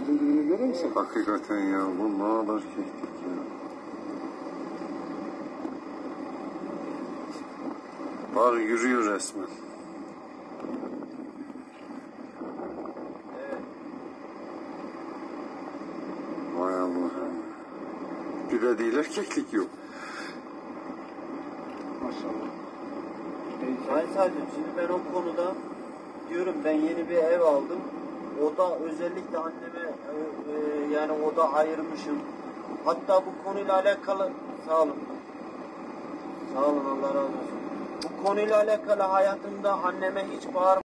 ağacın dibini görüyor musun? Hakikaten ya, bu ne kadar keklik ya. Bak yürüyor resmen. Vay Allah'ım. Bir de değil erkeklik yok. Maşallah. Hayır sadece şimdi ben o konuda diyorum, ben yeni bir ev aldım. O da özellikle anneme yani o da ayırmışım. Hatta bu konuyla alakalı sağ olun. Sağ olun, Allah razı olsun. Bu konuyla alakalı hayatımda anneme hiç bağırmadım.